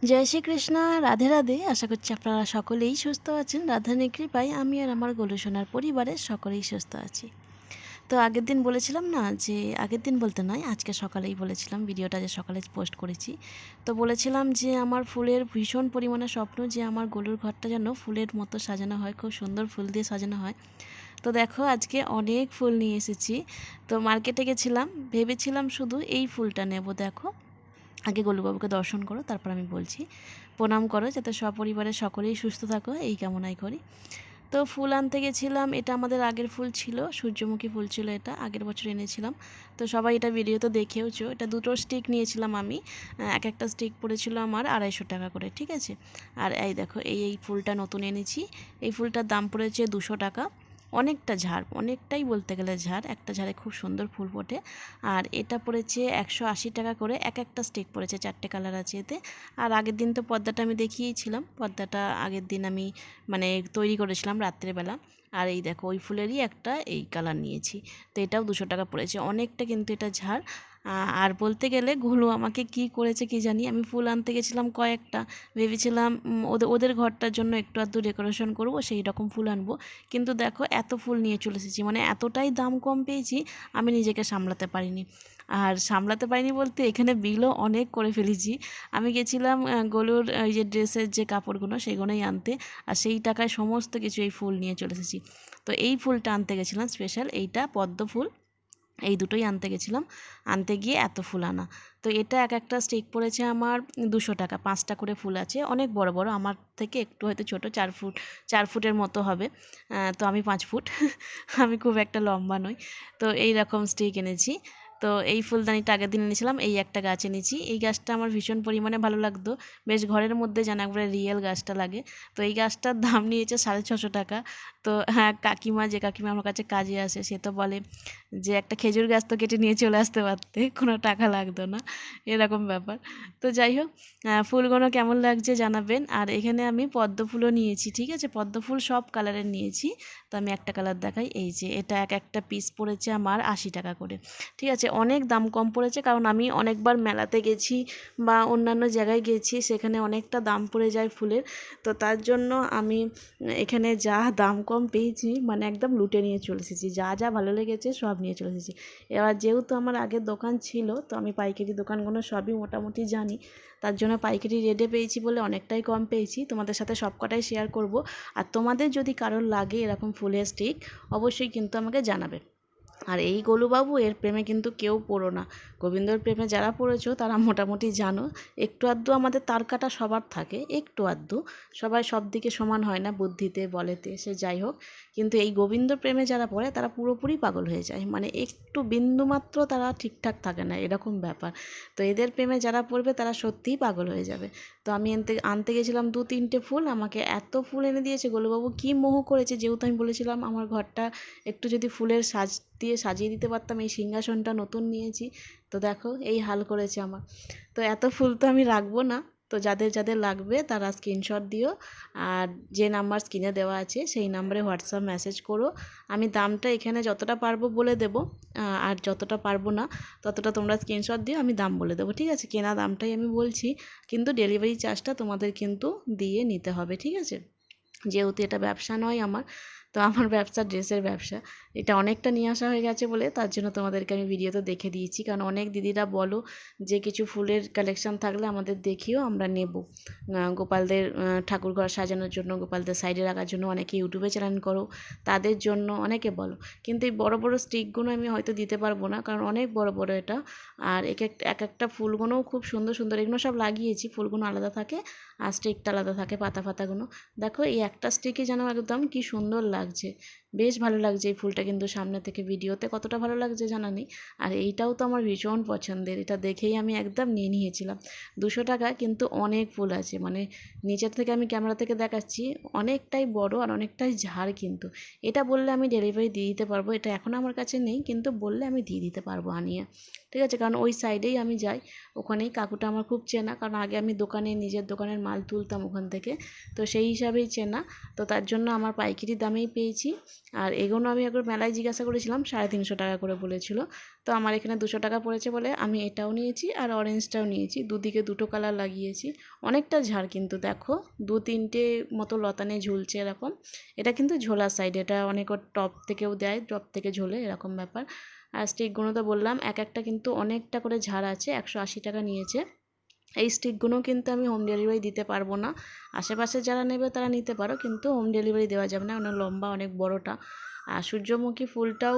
জয় শ্রীকৃষ্ণ, রাধে রাধে। আশা করছি আপনারা সকলেই সুস্থ আছেন। রাধারানীর কৃপায় আমি আর আমার গোলু সোনার পরিবারের সকলেই সুস্থ আছি। তো আগের দিন বলেছিলাম না, যে আগের দিন বলতে নয়, আজকে সকালেই বলেছিলাম, ভিডিওটা যে সকালে পোস্ট করেছি, তো বলেছিলাম যে আমার ফুলের ভীষণ পরিমাণে স্বপ্ন যে আমার গোলুর ঘরটা যেন ফুলের মতো সাজানো হয়, খুব সুন্দর ফুল দিয়ে সাজানো হয়। তো দেখো আজকে অনেক ফুল নিয়ে এসেছি। তো মার্কেটে গেছিলাম, ভেবেছিলাম শুধু এই ফুলটা নেব। দেখো, আগে গোলুবাবুকে দর্শন করো, তারপর আমি বলছি। প্রণাম করো, যাতে সপরিবারের সকলেই সুস্থ থাকো, এই কামনাই করি। তো ফুল আনতে গেছিলাম, এটা আমাদের আগের ফুল ছিল, সূর্যমুখী ফুল ছিল, এটা আগের বছর এনেছিলাম। তো সবাই এটা ভিডিওতে দেখেওছো। এটা দুটো স্টিক নিয়েছিলাম আমি, এক একটা স্টিক পড়েছিল আমার 250 টাকা করে, ঠিক আছে। আর এই দেখো, এই ফুলটা নতুন এনেছি। এই ফুলটার দাম পড়েছে 200 টাকা। অনেকটা ঝাড়, অনেকটাই বলতে গেলে ঝাড়, একটা ঝাড়ে খুব সুন্দর ফুল ফোটে। আর এটা পড়েছে 180 টাকা করে, এক একটা স্টিক পড়েছে, 4টে কালার আছে এতে। আর আগের দিন তো পর্দাটা আমি দেখিয়েছিলাম, পর্দাটা আগের দিন আমি মানে তৈরি করেছিলাম রাত্রেবেলা। আর এই দেখো, ওই ফুলেরই একটা এই কালার নিয়েছি। তো এটাও 200 টাকা পড়েছে, অনেকটা কিন্তু এটা ঝাড়। আর বলতে গেলে ঘুলু আমাকে কি করেছে কি জানি, আমি ফুল আনতে গেছিলাম কয়েকটা, ভেবেছিলাম ওদের ওদের ঘরটার জন্য একটু আধটু ডেকোরেশন করব, সেই রকম ফুল আনবো। কিন্তু দেখো এত ফুল নিয়ে চলে এসেছি, মানে এতটাই দাম কম পেয়েছি, আমি নিজেকে সামলাতে পারিনি। আর সামলাতে পারিনি বলতে এখানে বিলও অনেক করে ফেলেছি। আমি গেছিলাম গোলুর ওই যে ড্রেসের যে কাপড়গুলো সেগুলোই আনতে, আর সেই টাকায় সমস্ত কিছু এই ফুল নিয়ে চলে এসেছি। তো এই ফুলটা আনতে গেছিলাম স্পেশাল, এইটা পদ্ম ফুল, এই দুটোই আনতে গেছিলাম। আনতে গিয়ে এত ফুল আনা। তো এটা এক একটা স্টিক পড়েছে আমার 200 টাকা, 5টা করে ফুল আছে, অনেক বড় বড়, আমার থেকে একটু হয়তো ছোটো, 4 ফুট, 4 ফুটের মতো হবে। তো আমি 5 ফুট আমি খুব একটা লম্বা নই। তো এই রকম স্টিক এনেছি। তো এই ফুলদানিটা আগের দিন এনেছিলাম, এই একটা গাছ এনেছি। এই গাছটা আমার ভীষণ পরিমাণে ভালো লাগতো, বেশ ঘরের মধ্যে যেন একবারে রিয়েল গাছটা লাগে। তো এই গাছটার দাম নিয়েছে 650 টাকা। তো হ্যাঁ, কাকিমা, যে কাকিমা আমার কাছে কাজে আসে, সে তো বলে যে একটা খেজুর গাছ তো কেটে নিয়ে চলে আসতে পারতে, কোনো টাকা লাগতো না, এরকম ব্যাপার। তো যাই হোক, ফুলগুলো কেমন লাগছে জানাবেন। আর এখানে আমি পদ্ম ফুলও নিয়েছি, ঠিক আছে, পদ্ম ফুল সব কালারের নিয়েছি। তো আমি একটা কালার দেখাই, এই যে এটা এক একটা পিস পড়েছে আমার 80 টাকা করে, ঠিক আছে। অনেক দাম কম পড়েছে, কারণ আমি অনেকবার মেলাতে গেছি বা অন্যান্য জায়গায় গেছি, সেখানে অনেকটা দাম পড়ে যায় ফুলের। তো তার জন্য আমি এখানে যা দাম কম পেয়েছি, মানে একদম লুটে নিয়ে চলে এসেছি, যা যা ভালো লেগেছে সব নিয়ে চলে এসেছি। এবার যেহেতু আমার আগের দোকান ছিল, তো আমি পাইকারি দোকানগুলো সবই মোটামুটি জানি, তার জন্য পাইকারি রেটে পেয়েছি বলে অনেকটাই কম পেয়েছি। তোমাদের সাথে সব কটাই শেয়ার করব। আর তোমাদের যদি কারোর লাগে এরকম ফুলের স্টিক, অবশ্যই কিন্তু আমাকে জানাবে। আর এই গোলুবাবু এর প্রেমে কিন্তু কেউ পড়ো না। গোবিন্দর প্রেমে যারা পড়েছো তারা মোটামুটি জানো, একটু আধটু আমাদের তার কাটা সবার থাকে, একটু আধটু, সবাই সব দিকে সমান হয় না, বুদ্ধিতে বলেতে, সে যাই হোক। কিন্তু এই গোবিন্দ প্রেমে যারা পড়ে তারা পুরোপুরি পাগল হয়ে যায়, মানে একটু বিন্দুমাত্র তারা ঠিকঠাক থাকে না, এরকম ব্যাপার। তো এদের প্রেমে যারা পড়বে তারা সত্যিই পাগল হয়ে যাবে। তো আমি আনতে গেছিলাম 2-3টে ফুল, আমাকে এত ফুল এনে দিয়েছে গোলুবাবু, কী মোহ করেছে। যেহেতু আমি বলেছিলাম আমার ঘরটা একটু যদি ফুলের দিয়ে সাজিয়ে দিতে পারতাম, এই সিংহাসনটা নতুন নিয়েছি, তো দেখো এই হাল করেছে আমার। তো এত ফুল তো আমি রাখবো না। তো যাদের যাদের লাগবে তারা স্ক্রিনশট দিও, আর যে নাম্বার স্ক্রিনে দেওয়া আছে সেই নাম্বারে হোয়াটসঅ্যাপ মেসেজ করো। আমি দামটা এখানে যতটা পারবো বলে দেবো, আর যতটা পারবো না ততটা তোমরা স্ক্রিনশট দিও, আমি দাম বলে দেবো, ঠিক আছে। কেনা দামটাই আমি বলছি, কিন্তু ডেলিভারি চার্জটা তোমাদের কিন্তু দিয়ে নিতে হবে, ঠিক আছে। যেহেতু এটা ব্যবসা নয় আমার, তো আমার ব্যবসা ড্রেসের ব্যবসা, এটা অনেকটা নিয়ে আসা হয়ে গেছে বলে তার জন্য তোমাদেরকে আমি ভিডিওতে দেখে দিয়েছি। কারণ অনেক দিদিরা বলো যে কিছু ফুলের কালেকশান থাকলে আমাদের দেখিও, আমরা নেব। গোপালদের ঠাকুর ঘর সাজানোর জন্য, গোপালদের সাইডে রাখার জন্য অনেকে ইউটিউবে চ্যানেল করো, তাদের জন্য অনেকে বলো। কিন্তু এই বড় বড় স্টিকগুলো আমি হয়তো দিতে পারবো না, কারণ অনেক বড় বড় এটা। আর এক একটা ফুলগুলোও খুব সুন্দর সুন্দর, এগুলো সব লাগিয়েছি, ফুলগুলো আলাদা থাকে আর স্টিকটা আলাদা থাকে, পাতা পাতাগুলো। দেখো এই একটা স্টিকে যেন একদম কি সুন্দর লাগছে, বেশ ভালো লাগছে এই ফুলটা, কিন্তু সামনে থেকে ভিডিওতে কতটা ভালো লাগছে জানা নেই। আর এইটাও তো আমার ভীষণ পছন্দের, এটা দেখেই আমি একদম নিয়ে নিয়েছিলাম। 200 টাকা, কিন্তু অনেক ফুল আছে, মানে নিচের থেকে আমি ক্যামেরা থেকে দেখাচ্ছি, অনেকটাই বড় আর অনেকটাই ঝাড়। কিন্তু এটা বললে আমি ডেলিভারি দিয়ে দিতে পারবো, এটা এখন আমার কাছে নেই, কিন্তু বললে আমি দিয়ে দিতে পারবো আনিয়ে, ঠিক আছে। কারণ ওই সাইডেই আমি যাই, ওখানেই কাকুটা আমার খুব চেনা, কারণ আগে আমি দোকানে, নিজের দোকানের মাল তুলতাম ওখান থেকে, তো সেই হিসাবেই চেনা। তো তার জন্য আমার পাইকারি দামেই পেয়েছি। আর এগুলো আমি একবার মেলায় জিজ্ঞাসা করেছিলাম 350 টাকা করে বলেছিল। তো আমার এখানে 200 টাকা পড়েছে বলে আমি এটাও নিয়েছি আর অরেঞ্জটাও নিয়েছি, দুদিকে দুটো কালার লাগিয়েছি। অনেকটা ঝাড় কিন্তু দেখো, 2-3টে মতো লতানে ঝুলছে এরকম। এটা কিন্তু ঝোলা সাইড, এটা অনেক টপ থেকেও দেয়, টপ থেকে ঝোলে এরকম ব্যাপার। আর স্টিকগুলো তো বললাম এক একটা কিন্তু অনেকটা করে ঝাড় আছে, 180 টাকা নিয়েছে। এই স্টিকগুলো কিন্তু আমি হোম ডেলিভারি দিতে পারবো না, আশেপাশে যারা নেবে তারা নিতে পারো, কিন্তু হোম ডেলিভারি দেওয়া যাবে না, অনেক লম্বা অনেক বড়টা। আর সূর্যমুখী ফুলটাও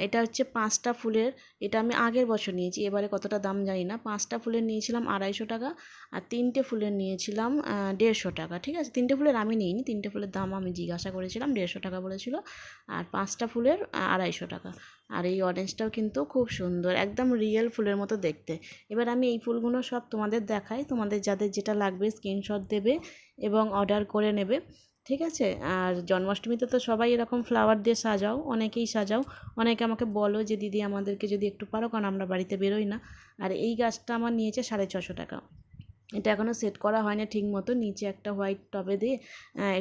এটা হচ্ছে 5টা ফুলের, এটা আমি আগের বছর নিয়েছি, এবারে কতটা দাম জানি না। 5টা ফুলের নিয়েছিলাম 250 টাকা, আর 3টে ফুলের নিয়েছিলাম 150 টাকা। ঠিক আছে, 3টে ফুলের আমি নিইনি, 3টে ফুলের দাম আমি জিজ্ঞাসা করেছিলাম, 150 টাকা বলেছিল, আর 5টা ফুলের 250 টাকা। আর এই অরেঞ্জটাও কিন্তু খুব সুন্দর, একদম রিয়েল ফুলের মতো দেখতে। এবার আমি এই ফুলগুলো সব তোমাদের দেখাই, তোমাদের যাদের যেটা লাগবে স্ক্রিনশট দেবে এবং অর্ডার করে নেবে। ঠিক আছে, আর জন্মাষ্টমীতে তো সবাই এরকম ফ্লাওয়ার দিয়ে সাজাও, অনেকেই সাজাও, অনেকে আমাকে বলো যে দিদি আমাদেরকে যদি একটু পারো, কারণ আমরা বাড়িতে বেরোই না। আর এই গাছটা আমার নিয়েছে 650 টাকা। এটা এখনও সেট করা হয় না ঠিক মতো, নিচে একটা হোয়াইট টবে দিয়ে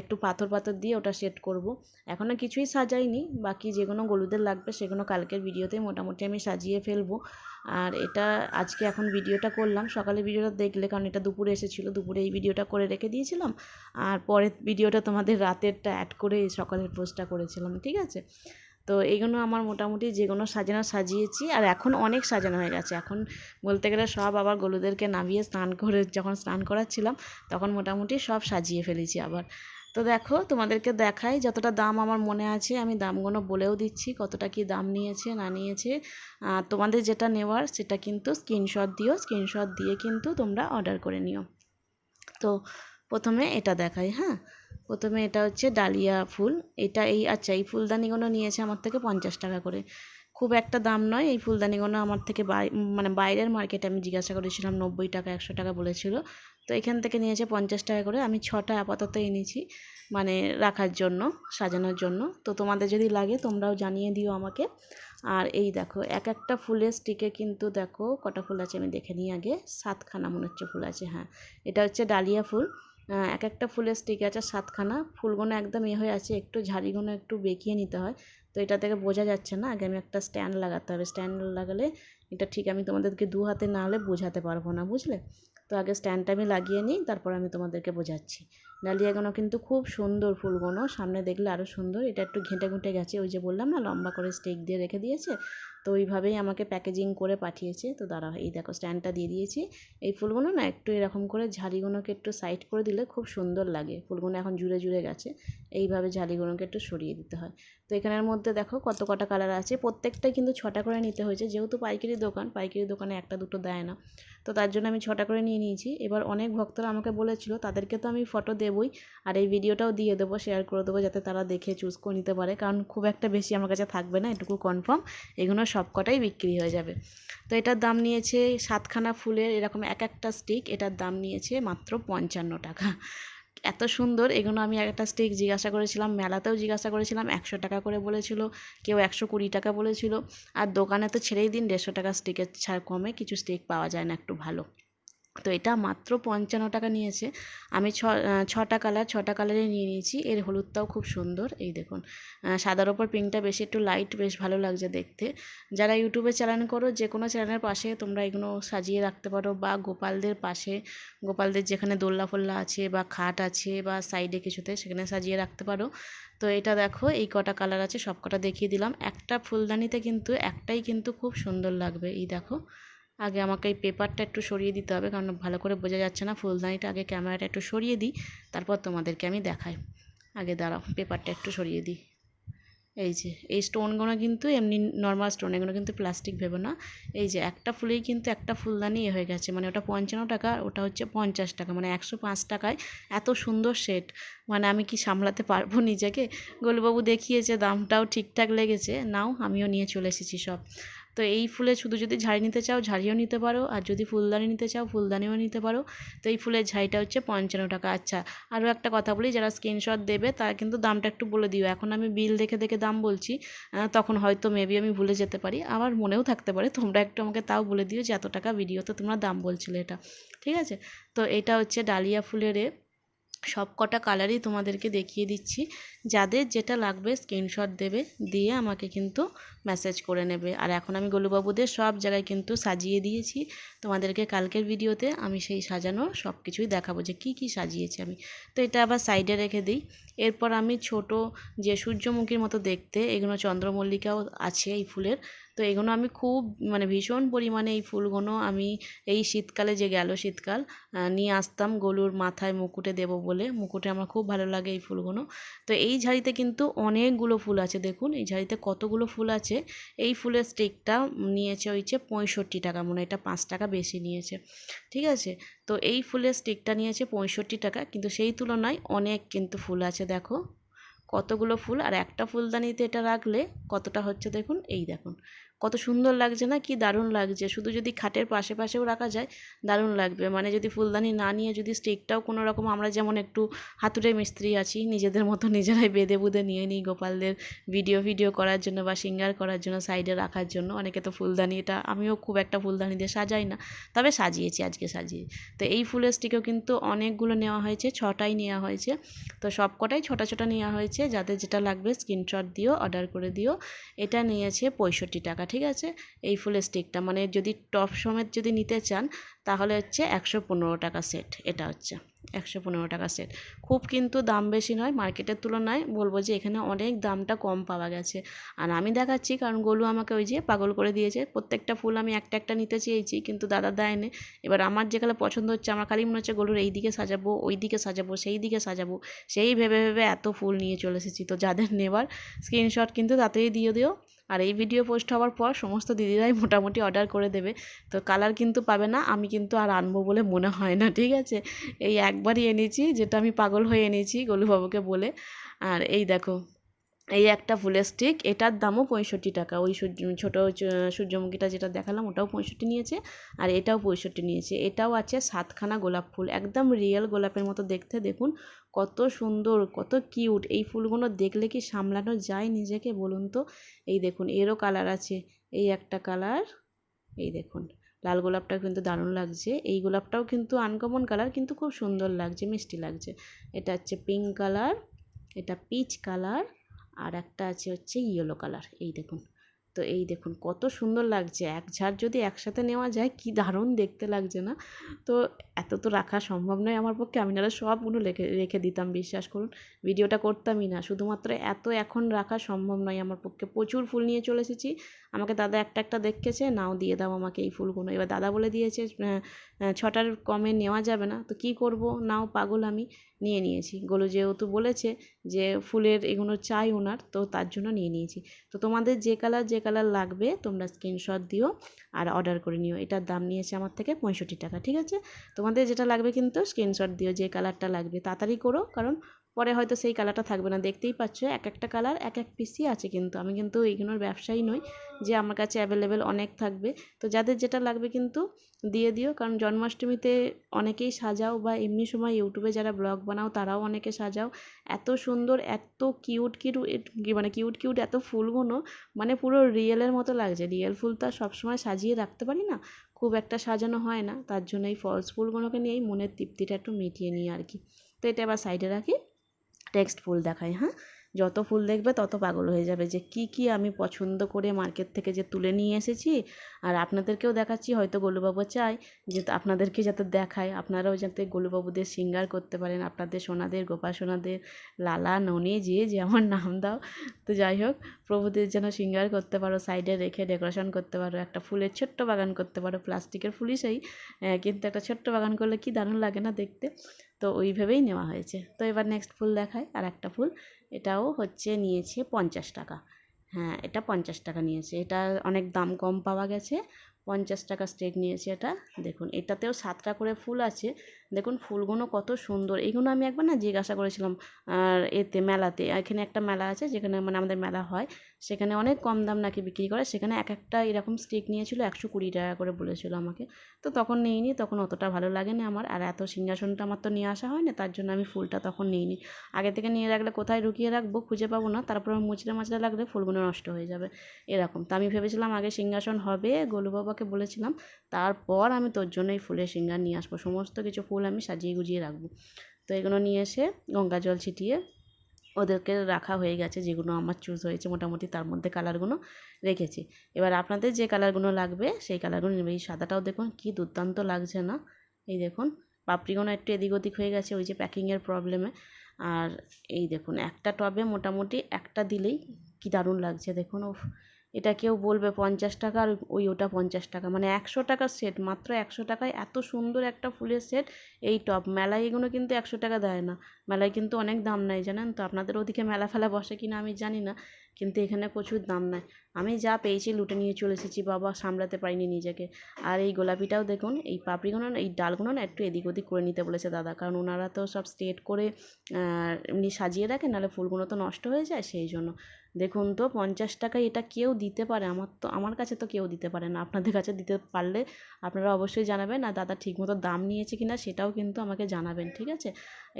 একটু পাথর পাথর দিয়ে ওটা সেট করব। এখনও কিছুই সাজাইনি, বাকি যেগুলো গলুদের লাগবে সেগুলো কালকের ভিডিওতে মোটামুটি আমি সাজিয়ে ফেলবো। আর এটা আজকে এখন ভিডিওটা করলাম, সকালে ভিডিওটা দেখলে, কারণ এটা দুপুরে এসেছিলো, দুপুরে এই ভিডিওটা করে রেখে দিয়েছিলাম, আর পরের ভিডিওটা তোমাদের রাতেরটা অ্যাড করে সকালের পোস্টটা করেছিলাম। ঠিক আছে, তো এইগুলো আমার মোটামুটি যেগুলো সাজানো সাজিয়েছি, আর এখন অনেক সাজানো হয়ে গেছে। এখন বলতে গেলে সব আবার গরুদেরকে নামিয়ে স্নান করে, যখন স্নান করাচ্ছিলাম তখন মোটামুটি সব সাজিয়ে ফেলেছি আবার। তো দেখো তোমাদেরকে দেখাই, যতটা দাম আমার মনে আছে আমি দামগুলো বলেও দিচ্ছি, কতটা কি দাম নিয়েছে না নিয়েছে। তোমাদের যেটা নেওয়ার সেটা কিন্তু স্ক্রিনশট দিও, স্ক্রিনশট দিয়ে কিন্তু তোমরা অর্ডার করে নিও। তো প্রথমে এটা দেখাই। হ্যাঁ, প্রথমে এটা হচ্ছে ডালিয়া ফুল, এটা আচ্ছা এই ফুলদানিগুলো নিয়েছে আমার থেকে 50 টাকা করে, খুব একটা দাম নয়। এই ফুলদানিগুলো আমার থেকে মানে বাইরের মার্কেটে আমি জিজ্ঞাসা করেছিলাম 90 টাকা 100 টাকা বলেছিল, তো এখান থেকে নিয়েছে 50 টাকা করে। আমি 6টা আপাতত এনেছি, মানে রাখার জন্য, সাজানোর জন্য। তো তোমাদের যদি লাগে তোমরাও জানিয়ে দিও আমাকে। আর এই দেখো এক একটা ফুলের স্টিকে কিন্তু দেখো কটা ফুল আছে, আমি দেখে নিই আগে, 7খানা মনে হচ্ছে ফুল আছে। হ্যাঁ, এটা হচ্ছে ডালিয়া ফুল, এক একটা ফুলের স্টিক আছে 7খানা। ফুলগুলো একদম হয়ে আছে, একটু ঝাড়িগুলো একটু বেঁকিয়ে নিতে হয়, তো এটা থেকে বোঝা যাচ্ছে না। আগে আমি একটা স্ট্যান্ড লাগাতে হবে, স্ট্যান্ড লাগালে এটা ঠিক আমি তোমাদেরকে 2 হাতে না হলে বোঝাতে পারবো না, বুঝলে। তো আগে স্ট্যান্ডটা আমি লাগিয়ে নিই, তারপর আমি তোমাদেরকে বোঝাচ্ছি। ডালিয়াগুলো কিন্তু খুব সুন্দর, ফুলগুলো সামনে দেখলে আরও সুন্দর। এটা একটু ঘেঁটে ঘুঁটে গেছে, ওই যে বললাম না লম্বা করে স্টিক দিয়ে রেখে দিয়েছে, তো ওইভাবেই আমাকে প্যাকেজিং করে পাঠিয়েছে। তো দাঁড়াও, এই দেখো স্ট্যান্ডটা দিয়ে দিয়েছি। এই ফুলগুলো না একটু এরকম করে ঝাড়িগুলোকে একটু সাইড করে দিলে খুব সুন্দর লাগে, ফুলগুলো এখন জুড়ে জুড়ে গেছে, এইভাবে ঝাড়িগুলোকে একটু সরিয়ে দিতে হয়। তো এখানের মধ্যে দেখো কত কটা কালার আছে, প্রত্যেকটাই কিন্তু 6টা করে নিতে হয়েছে, যেহেতু পাইকারি দোকান, পাইকারি দোকানে একটা দুটো দেয় না, তো তার জন্য আমি 6টা করে নিয়ে নিয়েছি। এবার অনেক ভক্তরা আমাকে বলেছিল, তাদেরকে তো আমি ফটো দেবই, আর এই ভিডিওটাও দিয়ে দেবো, শেয়ার করে দেবো, যাতে তারা দেখে চুজ করে নিতে পারে, কারণ খুব একটা বেশি আমার কাছে থাকবে না, এটুকু কনফার্ম, এগুলো সব কটাই বিক্রি হয়ে যাবে। তো এটার দাম নিয়েছে 7খানা ফুলের এরকম এক একটা স্টিক, এটার দাম নিয়েছে মাত্র 55 টাকা। এত সুন্দর এগুলো। আমি একটা স্টিক জিজ্ঞাসা করেছিলাম, মেলাতেও জিজ্ঞাসা করেছিলাম, 100 টাকা করে বলেছিল, কেউ 120 টাকা বলেছিল, আর দোকানে তো ছেড়েই দিন, 150 টাকা স্টিকের ছাড় কমে কিছু স্টিক পাওয়া যায় না একটু ভালো। তো এটা মাত্র 55 টাকা নিয়েছে। আমি 6টা কালার, 6টা কালারে নিয়ে নিয়েছি। এর হলুদটাও খুব সুন্দর, এই দেখুন, সাদার ওপর পিঙ্কটা বেশি একটু লাইট, বেশ ভালো লাগছে দেখতে। যারা ইউটিউবে চ্যানেল করো, যে কোনো চ্যানেলের পাশে তোমরা এগুলো সাজিয়ে রাখতে পারো, বা গোপালদের পাশে, গোপালদের যেখানে দোলনা ফোল্লা আছে বা খাট আছে বা সাইডে কিছুতে, সেখানে সাজিয়ে রাখতে পারো। তো এটা দেখো এই কটা কালার আছে, সব কটা দেখিয়ে দিলাম। একটা ফুলদানিতে কিন্তু একটাই কিন্তু খুব সুন্দর লাগবে। এই দেখো, আগে আমাকে এই পেপারটা একটু সরিয়ে দিতে হবে, কারণ ভালো করে বোঝা যাচ্ছে না। ফুলদানিটা আগে ক্যামেরাটা একটু সরিয়ে দিই, তারপর তোমাদেরকে আমি দেখাই। আগে দাঁড়াও, পেপারটা একটু সরিয়ে দিই। এই যে এই স্টোনগুলো কিন্তু এমনি নর্মাল স্টোন, এগুলো কিন্তু প্লাস্টিক ভেবো না। এই যে একটা ফুলেই কিন্তু একটা ফুলদানি হয়ে গেছে, মানে ওটা 55 টাকা, ওটা হচ্ছে 50 টাকা, মানে 105 টাকায় এত সুন্দর সেট। মানে আমি কি সামলাতে পারবো নিজেকে। গোলুবাবু দেখিয়েছে, দামটাও ঠিকঠাক লেগেছে, নাও আমিও নিয়ে চলে এসেছি সব। তো এই ফুলে শুধু যদি ঝাড়ি নিতে চাও ঝাড়িও নিতে পারো, আর যদি ফুলদানি নিতে চাও ফুলদানিও নিতে পারো। তো এই ফুলের ঝাড়িটা হচ্ছে 55 টাকা। আচ্ছা, আরও একটা কথা বলি, যারা স্ক্রিনশট দেবে তারা কিন্তু দামটা একটু বলে দিও। এখন আমি বিল দেখে দেখে দাম বলছি, তখন হয়তো মেবি আমি ভুলে যেতে পারি, আমার মনেও থাকতে পারে, তোমরা একটু আমাকে তাও বলে দিও যে এত টাকা ভিডিওতে তোমরা দাম বলছিলে এটা। ঠিক আছে, তো এটা হচ্ছে ডালিয়া ফুলের সব কটা কালারই তোমাদেরকে দেখিয়ে দিচ্ছি। যাদের যেটা লাগবে স্ক্রিনশট দেবে, দিয়ে আমাকে কিন্তু মেসেজ করে নেবে। আর এখন আমি গোলুবাবুদের সব জায়গায় কিন্তু সাজিয়ে দিয়েছি। তোমাদেরকে কালকের ভিডিওতে আমি সেই সাজানো সব কিছুই দেখাবো যে কি কি সাজিয়েছি আমি। তো এটা আবার সাইডে রেখে দিই। এরপর আমি ছোট যে সূর্যমুখীর মতো দেখতে, এগুলো চন্দ্রমল্লিকাও আছে এই ফুলের। তো এগুলো আমি খুব ভীষণ পরিমাণে এই ফুলগুলো আমি এই শীতকালে যে গেল শীতকাল নিয়ে আসতাম গলুর মাথায় মুকুটে দেব বলে। মুকুটে আমার খুব ভালো লাগে এই ফুলগুলো। তো এই ঝাড়িতে কিন্তু অনেকগুলো ফুল আছে, দেখুন এই ঝাড়িতে কতগুলো ফুল আছে। এই ফুলের স্টিকটা নিয়েছে হচ্ছে 65 টাকা, মনে হয় এটা 5 টাকা বেশি নিয়েছে, ঠিক আছে। তো এই ফুলের স্টিকটা নিয়েছে 65 টাকা, কিন্তু সেই তুলনায় অনেক কিন্তু ফুল আছে, দেখো কতগুলো ফুল। আর একটা ফুলদানিতে এটা রাখলে কতটা হচ্ছে দেখুন, এই দেখুন কত সুন্দর লাগছে না, কি দারুণ লাগছে। শুধু যদি খাটের পাশে পাশেও রাখা যায় দারুণ লাগবে। যদি ফুলদানি না নিয়ে যদি স্টিকটাও কোনো রকম, আমরা যেমন একটু হাতুড়ে মিস্ত্রি আছি, নিজেদের মতো নিজেরাই বেঁধে বুঁধে নিয়ে নিই গোপালদের ভিডিও করার জন্য বা সিঙ্গার করার জন্য, সাইডে রাখার জন্য। অনেকে তো ফুলদানি, এটা আমিও খুব একটা ফুলদানি দিয়ে সাজাই না, তবে সাজিয়েছি আজকে সাজিয়ে। তো এই ফুলের স্টিকও কিন্তু অনেকগুলো নেওয়া হয়েছে, 6টাই নেওয়া হয়েছে। তো সব কটাই ছোটো ছোটো নেওয়া হয়েছে। যাদের যেটা লাগবে স্ক্রিনশট দিও, অর্ডার করে দিও। এটা নিয়েছে 65 টাকা, ঠিক আছে। এই ফুলের স্টিকটা যদি টপ সমেত যদি নিতে চান তাহলে হচ্ছে 115 টাকা সেট। এটা হচ্ছে 115 টাকা সেট। খুব কিন্তু দাম বেশি নয়, মার্কেটের তুলনায় বলবো যে এখানে অনেক দামটা কম পাওয়া গেছে। আর আমি দেখাচ্ছি কারণ গোলু আমাকে ওই যে পাগল করে দিয়েছে। প্রত্যেকটা ফুল আমি একটা একটা নিতে চেয়েছি, কিন্তু দাদা দেয়নি। এবার আমার যেখানে পছন্দ হচ্ছে, আমার খালি মনে হচ্ছে গোলুর এই দিকে সাজাবো, ওই দিকে সাজাবো, সেই দিকে সাজাবো, সেই ভেবে ভেবে এত ফুল নিয়ে চলে এসেছি। তো যাদের নেবার স্ক্রিনশট কিন্তু তাতেই দিয়ে দিও। আর এই ভিডিও পোস্ট হওয়ার পর সমস্ত দিদিরাই মোটামুটি অর্ডার করে দেবে। তো কালার কিন্তু পাবে না, আমি কিন্তু আর আনবো বলে মনে হয় না, ঠিক আছে। এই একবারই এনেছি, যেটা আমি পাগল হয়ে এনেছি গোলুবাবুকে বলে। আর এই দেখো, এই একটা ফুলের স্টিক, এটার দামও 65 টাকা। ওই ছোটো সূর্যমুখীটা যেটা দেখালাম ওটাও 65 নিয়েছে, আর এটাও 65 নিয়েছে। এটাও আছে 7খানা গোলাপ ফুল, একদম রিয়েল গোলাপের মতো দেখতে। দেখুন কত সুন্দর, কত কিউট। এই ফুলগুলো দেখলে কি সামলানো যায় নিজেকে বলুন তো। এই দেখুন এরও কালার আছে, এই একটা কালার, এই দেখুন লাল গোলাপটাও কিন্তু দারুণ লাগছে। এই গোলাপটাও কিন্তু আনকমন কালার, কিন্তু খুব সুন্দর লাগছে, মিষ্টি লাগছে। এটা হচ্ছে পিঙ্ক কালার, এটা পিচ কালার, আর একটা আছে হচ্ছে ইয়েলো কালার, এই দেখুন। তো এই দেখুন কত সুন্দর লাগছে। এক ঝাড় যদি একসাথে নেওয়া যায় কি দারুণ দেখতে লাগছে না। তো এত তো রাখা সম্ভব নয় আমার পক্ষে, আমি নাহলে সবগুলো রেখে রেখে দিতাম, বিশ্বাস করুন ভিডিওটা করতামই না। শুধুমাত্র এত এখন রাখা সম্ভব নয় আমার পক্ষে। প্রচুর ফুল নিয়ে চলে এসেছি। আমাকে দাদা একটা একটা দেখেছে, নাও দিয়ে দাও আমাকে এই ফুলগুলো। এবার দাদা বলে দিয়েছে 6টার কমে নেওয়া যাবে না। তো কী করব, নাও পাগল আমি নিয়ে নিয়েছি। গোলু যেহেতু বলেছে যে ফুলের এগুলো চাই ওনার, তো তার জন্য নিয়ে নিয়েছি। তো তোমাদের যে কালার লাগবে তোমরা স্ক্রিনশট দিও আর অর্ডার করে নিও। এটার দাম নিয়েছে আমার থেকে 65 টাকা, ঠিক আছে। তোমাদের যেটা লাগবে কিন্তু স্ক্রিনশট দিও, যে কালারটা লাগবে তাড়াতাড়ি করো, কারণ পরে হয়তো সেই কালারটা থাকবে না। দেখতেই পাচ্ছ এক একটা কালার এক এক পিসই আছে, কিন্তু আমি কিন্তু এইগুলোর ব্যবসায়ী নই যে আমার কাছে অ্যাভেলেবেল অনেক থাকবে। তো যাদের যেটা লাগবে কিন্তু দিয়ে দিও, কারণ জন্মাষ্টমীতে অনেকেই সাজাও, বা এমনি সময় ইউটিউবে যারা ব্লগ বানাও তারাও অনেকে সাজাও। এত সুন্দর, এত কিউট কিউট এত ফুলগুলো, পুরো রিয়েলের মতো লাগছে। রিয়েল ফুল তো আর সবসময় সাজিয়ে রাখতে পারি না, খুব একটা সাজানো হয় না, তার জন্য এই ফলস ফুলগুলোকে নিয়েই মনের তৃপ্তিটা একটু মিটিয়ে নিই আর কি। তো এটা আবার সাইডে রাখি। নেক্সট ফুল দেখাই, হ্যাঁ। যত ফুল দেখবে তত পাগল হয়ে যাবে যে কি কি আমি পছন্দ করে মার্কেট থেকে যে তুলে নিয়ে এসেছি। আর আপনাদেরকেও দেখাচ্ছি, হয়তো গোলুবাবু চাই যে আপনাদেরকে যাতে দেখায়, আপনারাও যাতে গোলুবাবুদের সিঙ্গার করতে পারেন, আপনাদের সোনাদের, গোপা সোনাদের, লালা, ননি, যে যেমন নাম দাও। তো যাই হোক, প্রভুদের যেন সিঙ্গার করতে পারো, সাইডে রেখে ডেকোরেশন করতে পারো, একটা ফুলের ছোট্ট বাগান করতে পারো। প্লাস্টিকের ফুলই সেই, কিন্তু একটা ছোট্ট বাগান করলে কি দারুণ লাগে না দেখতে। তো ওইভাবেই নেওয়া হয়েছে। তো এবার নেক্সট ফুল দেখায়, আর একটা ফুল, এটাও হচ্ছে নিয়েছে 50 টাকা। হ্যাঁ, এটা 50 টাকা নিয়েছে। এটা অনেক দাম কম পাওয়া গেছে, 50 টাকা স্টেক নিয়েছে এটা। দেখুন এটাতেও 7টা করে ফুল আছে। দেখুন ফুলগুলো কত সুন্দর। এইগুলো আমি একবার না জিজ্ঞাসা করেছিলাম আর এতে মেলাতে, এখানে একটা মেলা আছে যেখানে আমাদের মেলা হয়, সেখানে অনেক কম দাম নাকি বিক্রি করে। সেখানে এক একটা এরকম স্টিক নিয়েছিল 120 টাকা করে বলেছিল আমাকে। তো তখন নিইনি, তখন অতটা ভালো লাগেনি আমার। আর এত সিংহাসনটা আমার তো নিয়ে আসা হয় না, তার জন্য আমি ফুলটা তখন নিইনি। আগে থেকে নিয়ে রাখলে কোথায় লুকিয়ে রাখবো খুঁজে পাবো না, তারপর মুচড়ে মাচড়ে লাগলে ফুলগুলো নষ্ট হয়ে যাবে এরকম। তো আমি ভেবেছিলাম আগে সিংহাসন হবে, গোলু বাবাকে বলেছিলাম, তারপর আমি তোর জন্য এই ফুলের সিঙ্গার নিয়ে আসবো, সমস্ত কিছু ফুল আমি সাজিয়ে গুজিয়ে রাখবো। তো তো এগুলো নিয়ে এসে গঙ্গা জল ছিটিয়ে ওদেরকে রাখা হয়ে গেছে, যেগুলো আমার চুজ হয়েছে মোটামুটি তার মধ্যে কালারগুলো রেখেছি। এবার আপনাদের যে কালারগুলো লাগবে সেই কালারগুলো নেবে। এই সাদাটাও দেখুন কি দুর্দান্ত লাগছে না, এই দেখুন পাপড়িগুলো একটু এদিক ওদিক হয়ে গেছে ওই যে প্যাকিংয়ের প্রবলেমে। আর এই দেখুন একটা টবে মোটামুটি একটা দিলেই কি দারুণ লাগছে দেখুন। ও এটা কেউ বলবে 50 টাকা আর ওটা 50 টাকা, মানে 100 টাকার সেট, মাত্র 100 টাকায় এত সুন্দর একটা ফুলের সেট। এই টব মেলায় এগুলো কিন্তু 100 টাকা দেয় না, মেলায় কিন্তু অনেক দাম নেয় জানেন তো। আপনাদের ওদিকে মেলা ফেলা বসে কিনা আমি জানি না, কিন্তু এখানে প্রচুর দাম নেয়। আমি যা পেয়েছি লুটে নিয়ে চলে এসেছি, বাবা সামলাতে পারিনি নিজেকে। আর এই গোলাপিটাও দেখুন, এই পাপড়িগুলো এই ডালগুলো না একটু এদিক ওদিক করে নিতে বলেছে দাদা, কারণ ওনারা তো সব স্ট্রেট করে এমনি সাজিয়ে রাখেন, নাহলে ফুলগুলো তো নষ্ট হয়ে যায় সেই জন্য। দেখুন তো 50 টাকায় এটা কেউ দিতে পারে? আমার কাছে তো কেউ দিতে পারে না। আপনাদের কাছে দিতে পারলে আপনারা অবশ্যই জানাবেন, আর দাদা ঠিকমতো দাম নিয়েছে কিনা সেটাও কিন্তু আমাকে জানাবেন, ঠিক আছে।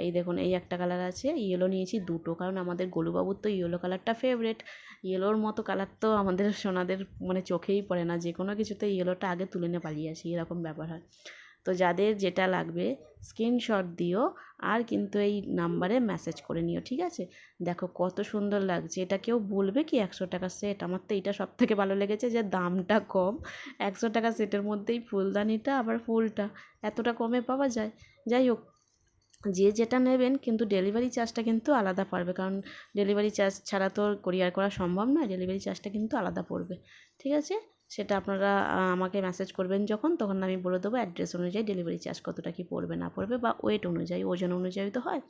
এই দেখুন এই একটা কালার আছে, ইয়েলো নিয়েছি দুটো, কারণ আমাদের গোলুবাবুর তো ইয়েলো কালারটা ফেভারেট। ইয়েলোর মতো কালার তো আমাদের সোনাদের মানে চোখেই পড়ে না, যে কোনো কিছুতে ইয়েলোটা আগে তুলে নিয়ে পালিয়ে আসি, এরকম ব্যাপার হয়। তো যাদের যেটা লাগবে স্ক্রিনশট দিও, আর কিন্তু এই নাম্বারে মেসেজ করে নিও, ঠিক আছে। দেখো কত সুন্দর লাগছে, এটা কেউ বলবে কি 100 টাকা সেট? আমার তো এটা সবথেকে ভালো লেগেছে যে দামটা কম, 100 টাকা সেটের মধ্যেই ফুলদানিটা আবার ফুলটা এতটা কমে পাওয়া যায়। যাই হোক, যে যেটা নেবেন কিন্তু ডেলিভারি চার্জটা কিন্তু আলাদা পড়বে, কারণ ডেলিভারি চার্জ ছাড়া তো কোরিয়ার করা সম্ভব নয়, ডেলিভারি চার্জটা কিন্তু আলাদা পড়বে, ঠিক আছে। সেটা আপনারা আমাকে মেসেজ করবেন যখন, তখন আমি বলে দেবো অ্যাড্রেস অনুযায়ী ডেলিভারি চার্জ কতটা কী পড়বে না পড়বে, বা ওয়েট অনুযায়ী ওজন অনুযায়ী তো হয়,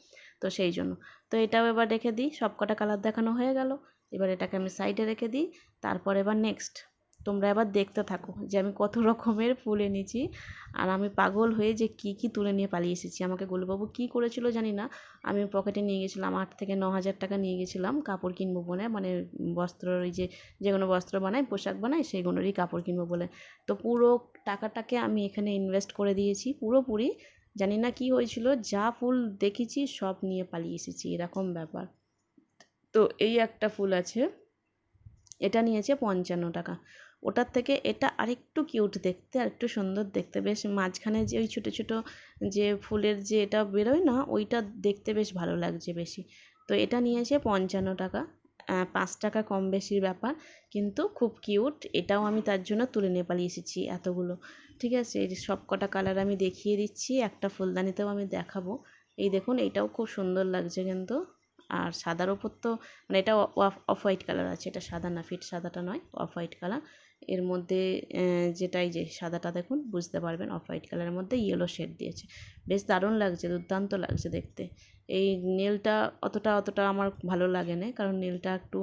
তো সেই জন্য। তো এটাও এবার রেখে দিই, সব কটা কালার দেখানো হয়ে গেল। এবার এটাকে আমি সাইডে রেখে দিই। তারপর এবার নেক্সট তোমরা এবার দেখতে থাকো যে আমি কত রকমের ফুল এনেছি, আর আমি পাগল হয়ে যে কি কি তুলে নিয়ে পালিয়ে এসেছি। আমাকে গোলুবাবু কী করেছিল জানি না, আমি পকেটে নিয়ে গেছিলাম 8 থেকে 9 হাজার টাকা নিয়ে গেছিলাম কাপড় কিনবো বলে, মানে বস্ত্র, ওই যে কোনো বস্ত্র বানাই পোশাক বানাই সেইগুলোরই কাপড় কিনবো বলে। তো পুরো টাকাটাকে আমি এখানে ইনভেস্ট করে দিয়েছি পুরোপুরি। জানি না কি হয়েছিল, যা ফুল দেখেছি সব নিয়ে পালিয়ে এসেছি, এরকম ব্যাপার। তো এই একটা ফুল আছে, এটা নিয়েছে 55 টাকা। ওটার থেকে এটা আরেকটু কিউট দেখতে, আরেকটু সুন্দর দেখতে, বেশ মাঝখানে যে ওই ছোটো ছোটো যে ফুলের যে এটা বেরোয় না, ওইটা দেখতে বেশ ভালো লাগছে বেশি। তো এটা নিয়েছে 55 টাকা, 5 টাকা কম বেশির ব্যাপার, কিন্তু খুব কিউট। এটাও আমি তার জন্য তুলে নিয়ে পালিয়ে এসেছি এতগুলো, ঠিক আছে। এই সব কটা কালার আমি দেখিয়ে দিচ্ছি, একটা ফুলদানিতেও আমি দেখাবো। এই দেখুন এইটাও খুব সুন্দর লাগছে কিন্তু। আর সাদার ওপর তো মানে এটা অফ হোয়াইট কালার আছে, এটা সাদা না, ফিট সাদাটা নয়, অফ হোয়াইট কালার। এর মধ্যে যেটাই যে সাদাটা দেখুন বুঝতে পারবেন, অফ হোয়াইট কালারের মধ্যে ইয়েলো শেড দিয়েছে, বেশ দারুণ লাগছে, দুর্দান্ত লাগছে দেখতে। এই নীলটা অতটা আমার ভালো লাগে না, কারণ নীলটা একটু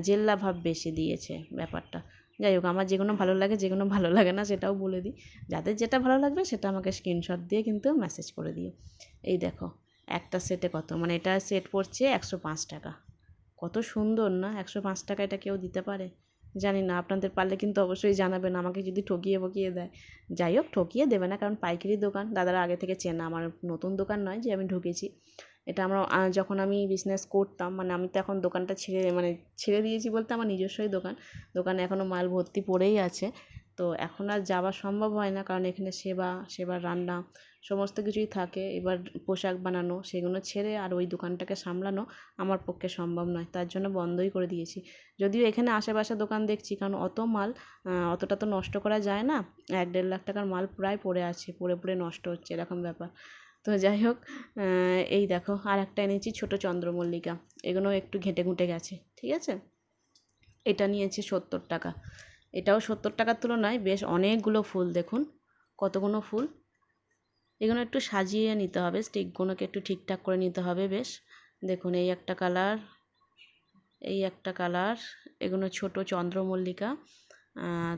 জেল্লা ভাব বেশি দিয়েছে ব্যাপারটা। যাই হোক, আমার যেগুলো ভালো লাগে, যেগুলো ভালো লাগে না সেটাও বলে দিই। যাদের যেটা ভালো লাগবে সেটা আমাকে স্ক্রিনশট দিয়ে কিন্তু মেসেজ করে দিও। এই দেখো একটা সেটে কত, মানে এটা সেট পড়ছে 105 টাকা। কত সুন্দর না, 105 টাকা এটা কেউ দিতে পারে? জানি না, আপনাদের পারলে কিন্তু অবশ্যই জানাবেন, আমাকে যদি ঠকিয়ে বকিয়ে দেয়। যাই হোক, ঠকিয়ে দেবে না, কারণ পাইকারি দোকান, দাদারা আগে থেকে চেনা, আমার নতুন দোকান নয় যে আমি ঢুকেছি। এটা আমরা যখন আমি বিজনেস করতাম, মানে আমি তো এখন দোকানটা ছেড়ে দিয়েছি বলতে আমার নিজস্বই দোকান, দোকানে এখনও মাল ভর্তি পড়েই আছে। তো এখন আর যাওয়া সম্ভব হয় না, কারণ এখানে সেবার রান্না সমস্ত কিছুই থাকে। এবার পোশাক বানানো সেগুলো ছেড়ে আর ওই দোকানটাকে সামলানো আমার পক্ষে সম্ভব নয়, তার জন্য বন্ধই করে দিয়েছি। যদিও এখানে আশেপাশে দোকান দেখছি, কারণ অত মাল অতটা তো নষ্ট করা যায় না, 1-1.5 লাখ টাকার মাল প্রায় পড়ে আছে, পড়ে নষ্ট হচ্ছে, এরকম ব্যাপার। তো যাই হোক, এই দেখো আর একটা এনেছি ছোটো চন্দ্রমল্লিকা, এগুলো একটু ঘেঁটে ঘুঁটে গেছে, ঠিক আছে। এটা নিয়েছে 70 টাকা। এটাও 70 টাকার তুলনায় বেশ অনেকগুলো ফুল, দেখুন কতগুলো ফুল। এগুলো একটু সাজিয়ে নিতে হবে, স্টিকগুলোকে একটু ঠিকঠাক করে নিতে হবে বেশ। দেখুন এই একটা কালার, এই একটা কালার, এগুলো ছোট চন্দ্রমল্লিকা।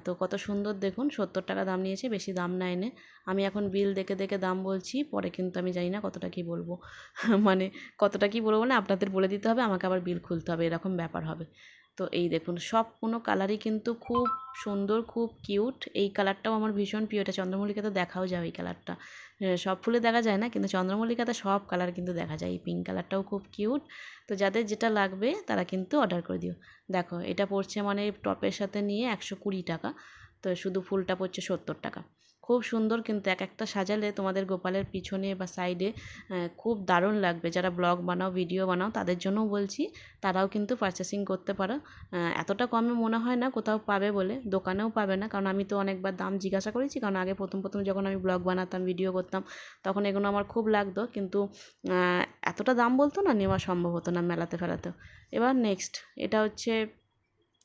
তো কত সুন্দর দেখুন, 70 টাকা দাম নিয়েছে, বেশি দাম না এনে। আমি এখন বিল দেখে দেখে দাম বলছি, পরে কিন্তু আমি জানি না কতটা কী বলবো মানে কতটা কী বলবো না, আপনাদের বলে দিতে হবে, আমাকে আবার বিল খুলতে হবে, এরকম ব্যাপার হবে। তো এই দেখুন সব কোনো কালারই কিন্তু খুব সুন্দর, খুব কিউট। এই কালারটাও আমার ভীষণ প্রিয়, এটা চন্দ্রমল্লিকাতে দেখাও যায় এই কালারটা, সব ফুলে দেখা যায় না, কিন্তু চন্দ্রমল্লিকাতে সব কালার কিন্তু দেখা যায়। এই পিঙ্ক কালারটাও খুব কিউট। তো যাদের যেটা লাগবে তারা কিন্তু অর্ডার করে দিও। দেখো এটা পড়ছে মানে টপের সাথে নিয়ে 120 টাকা, তো শুধু ফুলটা পড়ছে 70 টাকা। খুব সুন্দর, কিন্তু এক একটা সাজালে তোমাদের গোপালের পিছনে বা সাইডে খুব দারুণ লাগবে। যারা ব্লগ বানাও, ভিডিও বানাও, তাদের জন্যও বলছি, তারাও কিন্তু পারচেসিং করতে পারো। এতটা কমে মনে হয় না কোথাও পাবে বলে, দোকানেও পাবে না, কারণ আমি তো অনেকবার দাম জিজ্ঞাসা করেছি, কারণ আগে প্রথম প্রথম যখন আমি ব্লগ বানাতাম, ভিডিও করতাম, তখন এগুলো আমার খুব লাগতো, কিন্তু এতটা দাম বলতো না, নেওয়া সম্ভব হতো না মেলাতে ফেলাতেও। এবার নেক্সট, এটা হচ্ছে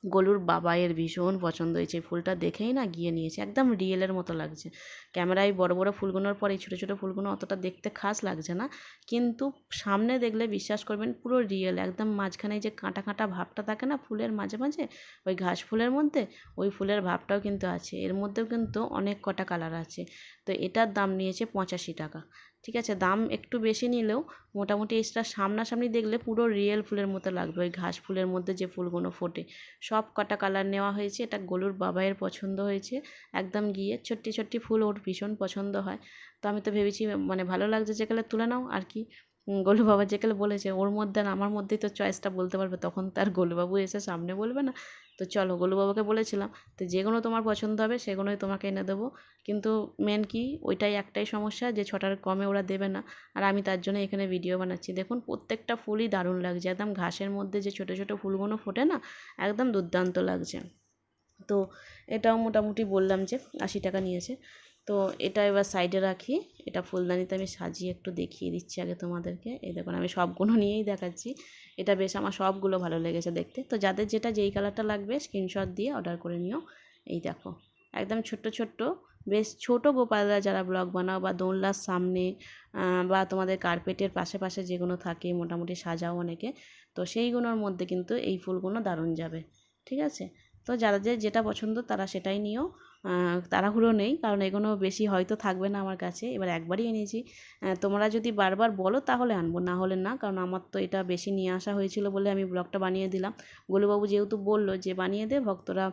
গোলুর বাবাইয়ের ভীষণ পছন্দ হয়েছে, ফুলটা দেখেই না গিয়ে নিয়েছে, একদম রিয়েলের মতো লাগছে। ক্যামেরায় বড় বড় ফুলগুলোর পর এই ছোটো ছোটো ফুলগুলো অতটা দেখতে খাস লাগছে না, কিন্তু সামনে দেখলে বিশ্বাস করবেন পুরো রিয়েল, একদম মাঝখানে যে কাঁটা কাঁটা ভাবটা থাকে না ফুলের মাঝে মাঝে, ওই ঘাস ফুলের মধ্যে ওই ফুলের ভাবটাও কিন্তু আছে। এর মধ্যেও কিন্তু অনেক কটা কালার আছে। তো এটার দাম নিয়েছে 85 টাকা। ঠিক আছে, দাম একটু বেশি নিলেও মোটামুটি এটা সামনাসামনি দেখলে পুরো রিয়েল ফুলের মতো লাগবে, ওই ঘাস ফুলের মধ্যে যে ফুলগুলো ফোটে। সব কটা কালার নেওয়া হয়েছে। এটা গোলুর বাবাইয়ের পছন্দ হয়েছে, একদম গিয়ে ছোট্টি ছোট্টি ফুল ওর ভীষণ পছন্দ হয়। তো আমি তো ভেবেছি মানে ভালো লাগছে যে কালে তুলে নাও আর কি। গোলু বাবা যে কালে বলেছে ওর মধ্যে আর আমার মধ্যেই তো চয়েসটা বলতে পারবে, তখন তার গোলুবাবু এসে সামনে বলবে না। তো চলো, গোলু বাবাকে বলেছিলাম তো যেগুলো তোমার পছন্দ হবে সেগুলোই তোমাকে এনে দেবো, কিন্তু মেন কি ওইটাই একটাই সমস্যা যে 6টার কমে ওরা দেবে না। আর আমি তার জন্য এখানে ভিডিও বানাচ্ছি। দেখুন প্রত্যেকটা ফুলই দারুণ লাগছে, একদম ঘাসের মধ্যে যে ছোটো ছোটো ফুলগুলো ফোটে না, একদম দুর্দান্ত লাগছে। তো এটাও মোটামুটি বললাম যে 80 টাকা নিয়েছে। তো এটা এবার সাইডে রাখি। এটা ফুলদানিতে আমি সাজিয়ে একটু দেখিয়ে দিচ্ছি আগে তোমাদেরকে। এই দেখুন আমি সবগুলো নিয়েই দেখাচ্ছি। এটা বেশ আমার সবগুলো ভালো লেগেছে দেখতে। তো যাদের যেটা যেই কালারটা লাগবে স্ক্রিনশট দিয়ে অর্ডার করে নিও। এই দেখো একদম ছোট্ট ছোট্ট, বেশ ছোটো গোপালরা যারা ব্লগ বানাও বা দোলনার সামনে বা তোমাদের কার্পেটের পাশে পাশে যেগুলো থাকে মোটামুটি সাজাও অনেকে, তো সেইগুলোর মধ্যে কিন্তু এই ফুলগুলো দারুণ যাবে। ঠিক আছে, তো যাদের যেটা পছন্দ তারা সেটাই নিও। তাড়াহুড়ো নেই, কারণ এগুলো বেশি হয়তো থাকবে না আমার কাছে, এবার একবারই এনেছি। তোমরা যদি বারবার বলো তাহলে আনবো, না হলে না, কারণ আমার তো এটা বেশি নিয়ে আসা হয়েছিল বলে আমি ব্লগটা বানিয়ে দিলাম। গোলুবাবু যেহেতু বললো যে বানিয়ে দে, ভক্তরা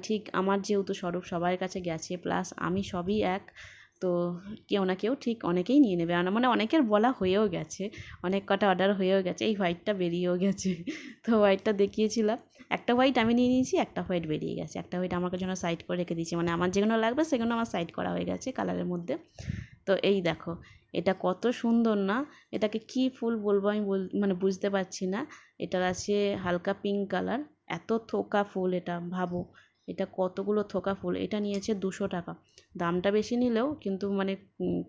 ঠিক আমার যেহেতু স্বরূপ সবার কাছে গেছে, প্লাস আমি সবই এক, তো কেউ না কেউ ঠিক অনেকেই নিয়ে নেবে। আর মানে অনেকের বলা হয়েও গেছে, অনেক কটা অর্ডার হয়েও গেছে, এই হোয়াইটটা বেরিয়েও গেছে। তো হোয়াইটটা দেখিয়েছিলাম, একটা হোয়াইট আমি নিয়ে নিয়েছি, একটা হোয়াইট বেরিয়ে গেছে, একটা হোয়াইট আমার জন্য সাইড করে রেখে দিয়েছি, মানে আমার যেগুলো লাগবে সেগুলো আমার সাইড করা হয়ে গেছে কালারের মধ্যে। তো এই দেখো এটা কত সুন্দর না, এটাকে কি ফুল বলবো আমি মানে বুঝতে পারছি না। এটার আছে হালকা পিঙ্ক কালার, এত থোকা ফুল, এটা ভাবো এটা কতগুলো থোকা ফুল। এটা নিয়েছে 200 টাকা। দামটা বেশি নিলেও কিন্তু মানে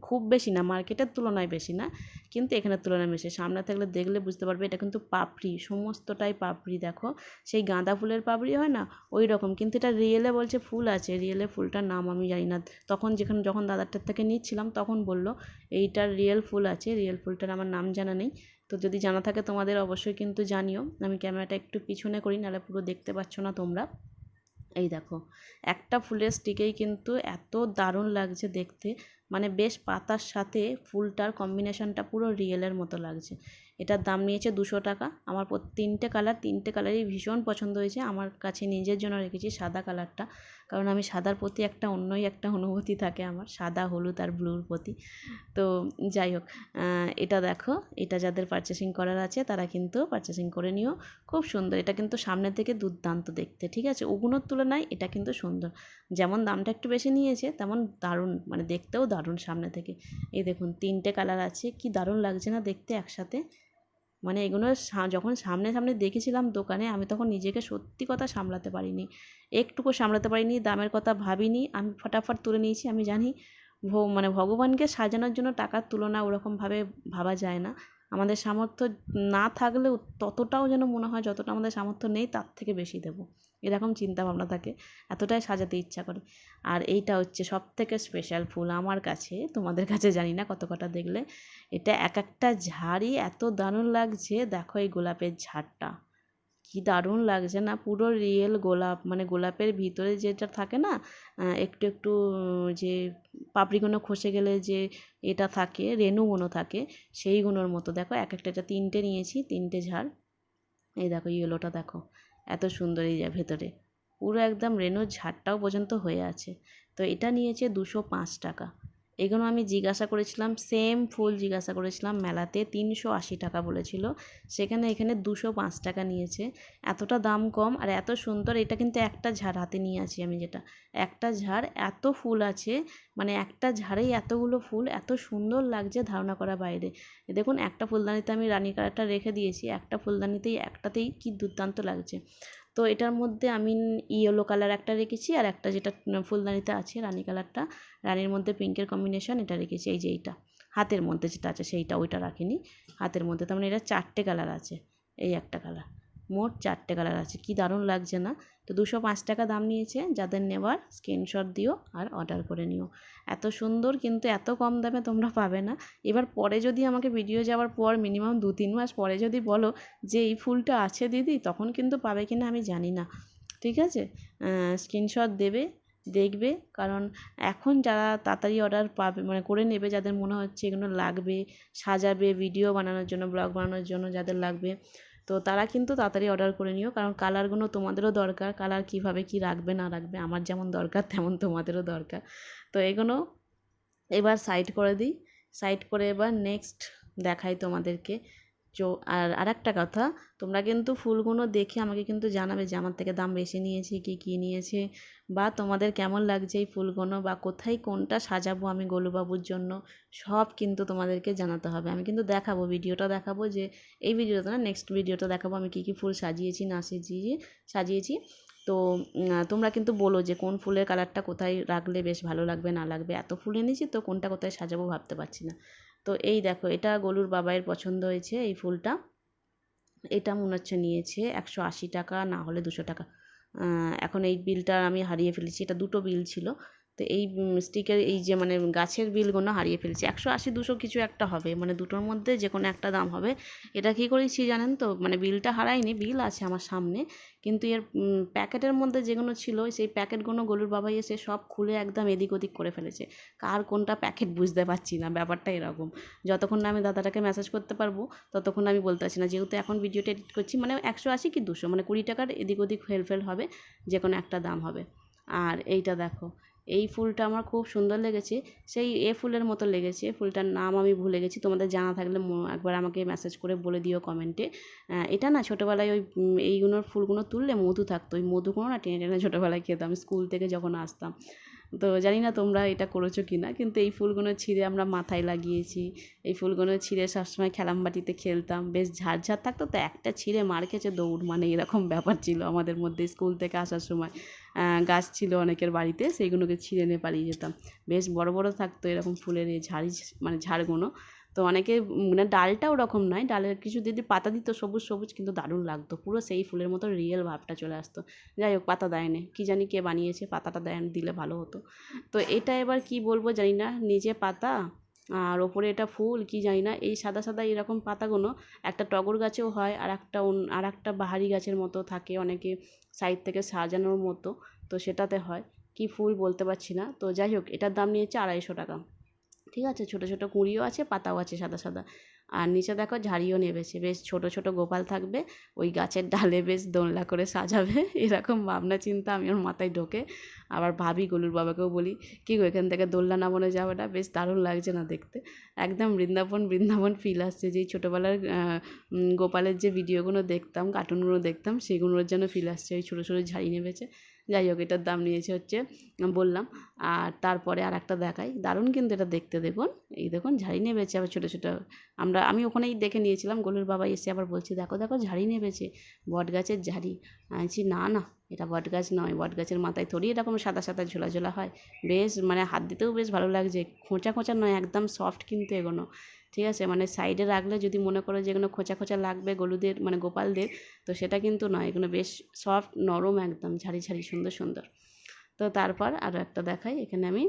খুব বেশি না, মার্কেটের তুলনায় বেশি না, কিন্তু এখানের তুলনায় বেশি। সামনে থাকলে দেখলে বুঝতে পারবে, এটা কিন্তু পাপড়ি, সমস্তটাই পাপড়ি। দেখো সেই গাঁদা ফুলের পাপড়ি হয় না ওই রকম, কিন্তু এটা রিয়েলে বলছে ফুল আছে, রিয়েলে ফুলটার নাম আমি জানি না। তখন যখন দাদারটার থেকে নিচ্ছিলাম তখন বললো এইটার রিয়েল ফুল আছে, রিয়েল ফুলটার আমার নাম জানা নেই। তো যদি জানা থাকে তোমাদের অবশ্যই কিন্তু জানিও। আমি ক্যামেরাটা একটু পিছনে করি, নাহলে পুরো দেখতে পাচ্ছ না তোমরা। এই দেখো একটা ফুলের স্টিকেই কিন্তু এত দারুণ লাগছে দেখতে, মানে বেশ পাতার সাথে ফুলটার কম্বিনেশনটা পুরো রিয়েলের মতো লাগছে। এটার দাম নিয়েছে 200 টাকা। আমার তিনটে কালারই ভীষণ পছন্দ হয়েছে। আমার কাছে নিজের জন্য রেখেছি সাদা কালারটা, কারণ আমি সাদার প্রতি অন্যই একটা অনুভূতি থাকে আমার, সাদা, হলুদ আর ব্লুর প্রতি। তো যাই হোক, এটা দেখো, এটা যাদের পারচেসিং করার আছে তারা কিন্তু পারচেসিং করে নিও। খুব সুন্দর, এটা কিন্তু সামনে থেকে দুর্দান্ত দেখতে। ঠিক আছে, ওগুলোর তুলনায় এটা কিন্তু সুন্দর, যেমন দামটা একটু বেশি নিয়েছে তেমন দারুণ, মানে দেখতেও দারুণ সামনে থেকে। এই দেখুন 3টে কালার আছে, কি দারুণ লাগছে না দেখতে একসাথে। মানে এগুলো যখন সামনে সামনে দেখেছিলাম দোকানে, আমি তখন নিজেকে সত্যি কথা সামলাতে পারিনি, একটুকু সামলাতে পারিনি, দামের কথা ভাবিনি, আমি ফটাফট তুলে নিয়েছি। আমি জানি মানে ভগবানকে সাজানোর জন্য টাকার তুলনা ওরকমভাবে ভাবা যায় না। আমাদের সামর্থ্য না থাকলেও ততটাও যেন মনে হয় যতটা আমাদের সামর্থ্য নেই তার থেকে বেশি দেবো, এরকম চিন্তাভাবনা থাকে, এতটাই সাজাতে ইচ্ছা করে। আর এইটা হচ্ছে সবথেকে স্পেশাল ফুল আমার কাছে, তোমাদের কাছে জানি না কত কটা দেখলে। এটা এক একটা ঝাড়ই এত দারুণ লাগছে। দেখো এই গোলাপের ঝাড়টা কি দারুণ লাগছে না, পুরো রিয়েল গোলাপ, মানে গোলাপের ভিতরে যেটা থাকে না একটু একটু যে পাপড়িগুলো খসে গেলে যে এটা থাকে, রেণুগুলো থাকে, সেইগুলোর মতো। দেখো এক একটা, এটা 3টে নিয়েছি, 3টে ঝাড়। এই দেখো ইয়েলোটা দেখো এত সুন্দর, এই যা ভেতরে পুরো একদম রেণুর ঝাড়টাও পর্যন্ত হয়ে আছে। তো এটা নিয়েছে 205 টাকা। এগুলো আমি জিজ্ঞাসা করেছিলাম, সেম ফুল জিজ্ঞাসা করেছিলাম মেলাতে, 380 টাকা বলেছিল, সেখানে এখানে 205 টাকা নিয়েছে। এতটা দাম কম আর এত সুন্দর। এটা কিন্তু একটা ঝাড় হাতে নিয়ে আছি আমি, যেটা একটা ঝাড়, এত ফুল আছে, মানে একটা ঝাড়েই এতগুলো ফুল, এত সুন্দর লাগছে ধারণা করা বাইরে। দেখুন একটা ফুলদানিতে আমি রানী কালারটা রেখে দিয়েছি, একটা ফুলদানিতেই একটাতেই কি দুর্দান্ত লাগছে। তো এটার মধ্যে আমি ইয়েলো কালার একটা রেখেছি, আর একটা যেটা ফুলদানিতে আছে রানী কালারটা, রানীর মধ্যে পিঙ্কের কম্বিনেশন, এটা রেখেছি। এই যে এইটা হাতের মধ্যে যেটা আছে সেইটা, ওইটা রাখিনি, হাতের মধ্যে। তার মানে এটা 4টে কালার আছে, এই একটা কালার, মোট 4টে কালার আছে। কি দারুণ লাগছে না? তো 205 টাকা দাম নিয়েছে। যাদের নেওয়ার স্ক্রিনশট দিও আর অর্ডার করে নিও। এত সুন্দর, কিন্তু এত কম দামে তোমরা পাবে না। এবার পরে যদি আমাকে ভিডিও যাওয়ার পর মিনিমাম 2-3 মাস পরে যদি বলো যে এই ফুলটা আছে দিদি, তখন কিন্তু পাবে কি না আমি জানি না। ঠিক আছে, স্ক্রিনশট দেবে, দেখবে, কারণ এখন যারা তাড়াতাড়ি অর্ডার পাবে, মানে করে নেবে, যাদের মনে হচ্ছে এগুলো লাগবে, সাজাবে, ভিডিও বানানোর জন্য, ব্লগ বানানোর জন্য যাদের লাগবে, তো তারা কিন্তু তাড়াতাড়ি অর্ডার করে নিও। কারণ কালারগুলো তোমাদেরও দরকার, কালার কীভাবে কী রাখবে না রাখবে, আমার যেমন দরকার তেমন তোমাদেরও দরকার। তো এগুলো এবার সাইড করে দিই, সাইড করে এবার নেক্সট দেখাই তোমাদেরকে। আর আরেকটা কথা, তোমরা কিন্তু ফুলগুলো দেখে আমাকে কিন্তু জানাবে যে আমার থেকে দাম বেশি নিয়েছে কি কী নিয়েছে, বা তোমাদের কেমন লাগছে এই ফুলগুলো, বা কোথায় কোনটা সাজাবো আমি গোলুবাবুর জন্য, সব কিন্তু তোমাদেরকে জানাতে হবে। আমি কিন্তু দেখাবো, ভিডিওটা দেখাবো, যে এই ভিডিওটা না, নেক্সট ভিডিওটা দেখাবো আমি কী কী ফুল সাজিয়েছি না সাজিয়েছি। তো তোমরা কিন্তু বলো যে কোন ফুলের কালারটা কোথায় রাখলে বেশ ভালো লাগবে না লাগবে। এত ফুল এনেছি তো কোনটা কোথায় সাজাবো ভাবতে পারছি না। তো এই দেখো, এটা গোলুর বাবাইয়ের পছন্দ হয়েছে এই ফুলটা। এটা মনে হচ্ছে নিয়েছে 180 টাকা, না হলে 200 টাকা। এখন এই বিলটা আমি হারিয়ে ফেলেছি, এটা দুটো বিল ছিল। তো এই স্টিকের এই যে মানে গাছের বিলগুলো হারিয়ে ফেলেছি। 180-200 কিছু একটা হবে, মানে দুটোর মধ্যে যে কোনো একটা দাম হবে। এটা কী করেছি জানেন তো, মানে বিলটা হারাইনি, বিল আছে আমার সামনে, কিন্তু এর প্যাকেটের মধ্যে যেগুলো ছিল সেই প্যাকেটগুলো গোলুর বাবাই এসে সব খুলে একদম এদিক ওদিক করে ফেলেছে। কার কোনটা প্যাকেট বুঝতে পারছি না, ব্যাপারটা এরকম। যতক্ষণ না আমি দাদাটাকে মেসেজ করতে পারবো ততক্ষণ আমি বলতে পারছি না, যেহেতু এখন ভিডিওটা এডিট করছি। মানে 180 কি 200, মানে 20 টাকার এদিক ওদিক হেলফেল হবে, যে কোনো একটা দাম হবে। আর এইটা দেখো, এই ফুলটা আমার খুব সুন্দর লেগেছে, সেই ফুলের মতো লেগেছে। ফুলটার নাম আমি ভুলে গেছি, তোমাদের জানা থাকলে একবার আমাকে মেসেজ করে বলে দিও কমেন্টে। এটা না ছোটোবেলায় ওই এইগুলোর ফুলগুলো তুললে মধু থাকতো, ওই মধুগুলো না টেনে টেনে ছোটোবেলায় খেতাম স্কুল থেকে যখন আসতাম। তো জানি না তোমরা এটা করেছো কি না, কিন্তু এই ফুলগুলো ছিঁড়ে আমরা মাথায় লাগিয়েছি। এই ফুলগুলো ছিঁড়ে সবসময় খেলামবাটিতে খেলতাম, বেশ ঝাড় থাকতো, তো একটা ছিঁড়ে মার খেয়েছে দৌড়, মানে এরকম ব্যাপার ছিল আমাদের মধ্যে। স্কুল থেকে আসার সময় গাছ ছিল অনেকের বাড়িতে, সেইগুলোকে ছিঁড়ে নিয়ে পালিয়ে যেতাম। বেশ বড় বড় থাকতো এরকম ফুলের এই মানে ঝাড়গুলো। তো অনেকে মানে ডালটা ওরকম নয়, ডালের কিছু যদি পাতা দিত সবুজ সবুজ, কিন্তু দারুণ লাগতো, পুরো সেই ফুলের মতো রিয়েল ভাবটা চলে আসতো। যাই হোক, পাতা দেয়নি, কী জানি কে বানিয়েছে, পাতাটা দিলে ভালো হতো। তো এটা এবার কি বলবো জানি না, নিচে পাতা আর ওপরে এটা ফুল, কি জানি না। এই সাদা সাদা এরকম পাতাগুলো একটা টগর গাছেও হয়, আর একটা বাহারি গাছের মতো থাকে, অনেকে সাইড থেকে সাজানোর মতো, তো সেটাতে হয়। কি ফুল বলতে পারছি না। তো যাই হোক, এটার দাম নিয়েছে 250 টাকা। ঠিক আছে, ছোটো ছোটো কুঁড়িও আছে, পাতাও আছে সাদা সাদা। আর নিচে দেখো ঝাড়িও নেবেছে, বেশ ছোটো ছোটো গোপাল থাকবে, ওই গাছের ডালে বেশ দোলনা করে সাজাবে। এরকম ভাবনা চিন্তা আমি ওর মাথায় ঢোকে। আবার ভাবি, গোলুর বাবাকেও বলি, কী গো এখান থেকে দোলনা নামানো যাবে না, বেশ দারুণ লাগছে না দেখতে। একদম বৃন্দাবন ফিল আসছে, যেই ছোটোবেলার গোপালের যে ভিডিওগুলো দেখতাম, কার্টুনগুলো দেখতাম, সেগুলোর যেন ফিল আসছে, ওই ছোটো ছোটো ঝাড়ি নেবেছে। যাই হোক, এটার দাম নিয়েছে হচ্ছে বললাম। আর তারপরে আর একটা দেখাই, দারুণ কিন্তু এটা দেখতে। দেখুন, এই দেখুন ঝাড়ি নেবেছে আবার ছোটো ছোটো। আমি ওখানেই দেখে নিয়েছিলাম, গোলুর বাবা এসে আবার বলছি, দেখো দেখো ঝাড়ি নেবেছে, বট গাছের ঝাড়ি। আমি বলছি না না, এটা বট গাছ নয়, বট গাছের মাথায় থরি এরকম সাদা সাদা ঝোলা ঝোলা হয়, বেশ মানে হাত দিতেও বেশ ভালো লাগছে, খোঁচা খোঁচা নয়, একদম সফট কিন্তু এগুলো। ঠিক আছে, মানে সাইডে রাখলে যদি মনে করো যে এগুলো খোঁচা খোঁচা লাগবে গোলুদের মানে গোপালদের, তো সেটা কিন্তু নয়, এগুলো বেশ সফট নরম, একদম ঝাড়ি ঝাড়ি সুন্দর সুন্দর। তো তারপর আরও একটা দেখাই, এখানে আমি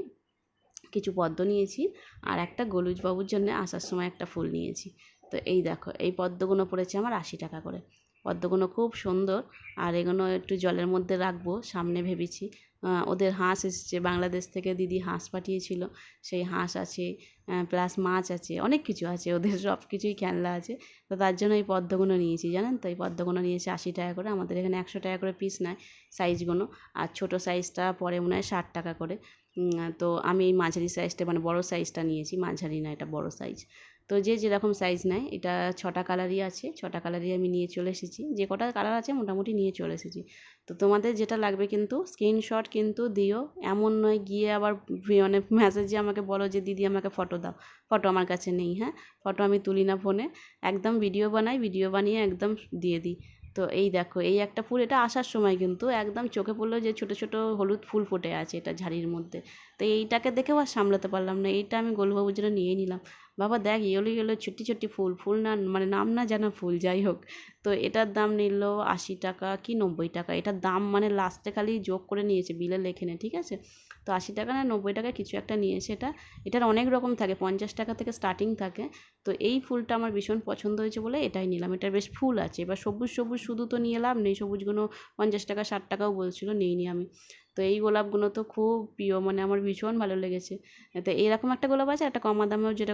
কিছু পদ্ম নিয়েছি, আর একটা গোলুবাবুর জন্য আসার সময় একটা ফুল নিয়েছি। তো এই দেখো, এই পদ্মগুলো পড়েছে আমার 80 টাকা করে। পদ্মগুলো খুব সুন্দর, আর এগুলো একটু জলের মধ্যে রাখবো সামনে ভেবেছি। ওদের হাঁস এসেছে বাংলাদেশ থেকে, দিদি হাঁস পাঠিয়েছিল, সেই হাঁস আছে, প্লাস মাছ আছে, অনেক কিছু আছে, ওদের সব কিছুই খেলনা আছে। তো তার জন্য এই পদ্মগুলো নিয়েছি, জানেন তো, এই পদ্মগুলো নিয়েছি 80 টাকা করে। আমাদের এখানে 100 টাকা করে পিস নেয় সাইজগুলো, আর ছোটো সাইজটা পরে মনে হয় 60 টাকা করে। তো আমি এই মাঝারি সাইজটা মানে বড় সাইজটা নিয়েছি, মাঝারি না এটা বড় সাইজ। তো যে যেরকম সাইজ নেয়, এটা 6টা কালারই আছে, 6টা কালারই আমি নিয়ে চলে এসেছি, যে কটা কালার আছে মোটামুটি নিয়ে চলে এসেছি। তো তোমাদের যেটা লাগবে কিন্তু স্ক্রিনশট কিন্তু দিও, এমন নয় গিয়ে আবার মানে মেসেজে আমাকে বলো যে দিদি আমাকে ফটো দাও। ফটো আমার কাছে নেই, হ্যাঁ, ফটো আমি তুলি না ফোনে, একদম ভিডিও বানাই, ভিডিও বানিয়ে একদম দিয়ে দিই। তো এই দেখো, এই একটা ফুল, এটা আসার সময় কিন্তু একদম চোখে পড়লো যে ছোটো ছোটো হলুদ ফুল ফুটে আছে এটা ঝাড়ির মধ্যে। তো এইটাকে দেখেও আর সামলাতে পারলাম না, এইটা আমি গোলুবাবুর জন্য নিয়ে নিলাম। বাবা দেখ ইয়েলো ইয়েলো ছোট্টি ছোট্টি ফুল, ফুল না মানে নাম না জানা ফুল, যাই হোক। তো এটার দাম নিল 80 টাকা কি 90 টাকা, এটার দাম মানে লাস্টে খালি যোগ করে নিয়েছে, বিলে লেখে নে, ঠিক আছে। তো 80 টাকা না 90 টাকা কিছু একটা নিয়েছে এটা। এটার অনেক রকম থাকে, 50 টাকা থেকে স্টার্টিং থাকে। তো এই ফুলটা আমার ভীষণ পছন্দ হয়েছে বলে এটাই নিলাম, এটার বেশ ফুল আছে। এবার সবুজ সবুজ শুধু তো নিয়ে লাভ নেই, সবুজগুলো 50 টাকা 60 টাকাও বলছিল, নিইনি আমি। তো এই গোলাপগুলো তো খুব প্রিয়, মানে আমার ভীষণ ভালো লেগেছে। তো এরকম একটা গোলাপ আছে, একটা কমা দামেও যেটা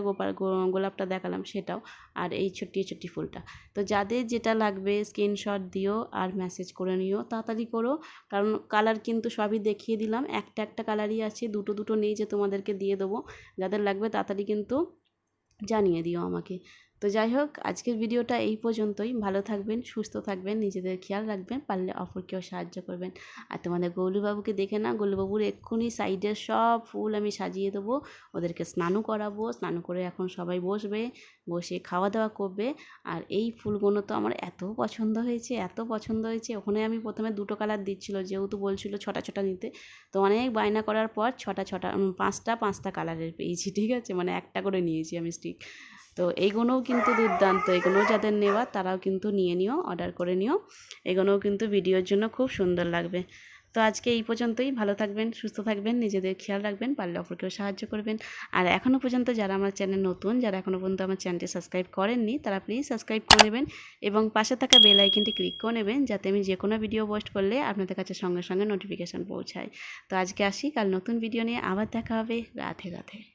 গোলাপটা দেখালাম সেটাও, আর এই ছোট্টি ছোট্টি ফুলটা। তো যাদের যেটা লাগবে স্ক্রিনশট দিও আর মেসেজ করে নিও, তাড়াতাড়ি করো, কারণ কালার কিন্তু সবই দেখিয়ে দিলাম, একটা একটা কালারই আছে, দুটো দুটো নেই যে তোমাদেরকে দিয়ে দেবো। যাদের লাগবে তাড়াতাড়ি কিন্তু জানিয়ে দিও আমাকে। তো যাই হোক, আজকের ভিডিওটা এই পর্যন্তই। ভালো থাকবেন, সুস্থ থাকবেন, নিজেদের খেয়াল রাখবেন, পারলে অপরকেও সাহায্য করবেন। আর তোমাদের গৌলুবাবুকে দেখে না, গৌলুবাবুর এক্ষুনি সাইডের সব ফুল আমি সাজিয়ে দেবো, ওদেরকে স্নানও করাবো, স্নান করে এখন সবাই বসবে, বসে খাওয়া দাওয়া করবে। আর এই ফুলগুলো তো আমার এত পছন্দ হয়েছে, এত পছন্দ হয়েছে, ওখানে আমি প্রথমে দুটো কালার দিচ্ছিলো, যেহেতু বলছিলো ছটা ছটা নিতে। তো অনেক বায়না করার পর ছটা ছটা পাঁচটা পাঁচটা কালারের পেয়েছি, ঠিক আছে, মানে একটা করে নিয়েছি আমি স্টিক। তো এইগুলোও কিন্তু দুর্দান্ত, এগুলোও যাদের নেওয়ার তারাও কিন্তু নিয়ে নিও, অর্ডার করে নিও, এগুলোও কিন্তু ভিডিওর জন্য খুব সুন্দর লাগবে। তো আজকে এই পর্যন্তই। ভালো থাকবেন, সুস্থ থাকবেন, নিজেদের খেয়াল রাখবেন, পারলে অপরকেও সাহায্য করবেন। আর এখনও পর্যন্ত যারা আমার চ্যানেল নতুন, যারা এখনও পর্যন্ত আমার চ্যানেলটি সাবস্ক্রাইব করেননি, তারা প্লিজ সাবস্ক্রাইব করে নেবেন এবং পাশে থাকা বেল আইকনটি ক্লিক করে নেবেন, যাতে আমি যে কোনো ভিডিও পোস্ট করলে আপনাদের কাছে সঙ্গে সঙ্গে নোটিফিকেশান পৌঁছায়। তো আজকে আসি, কাল নতুন ভিডিও নিয়ে আবার দেখা হবে। রাধে রাধে।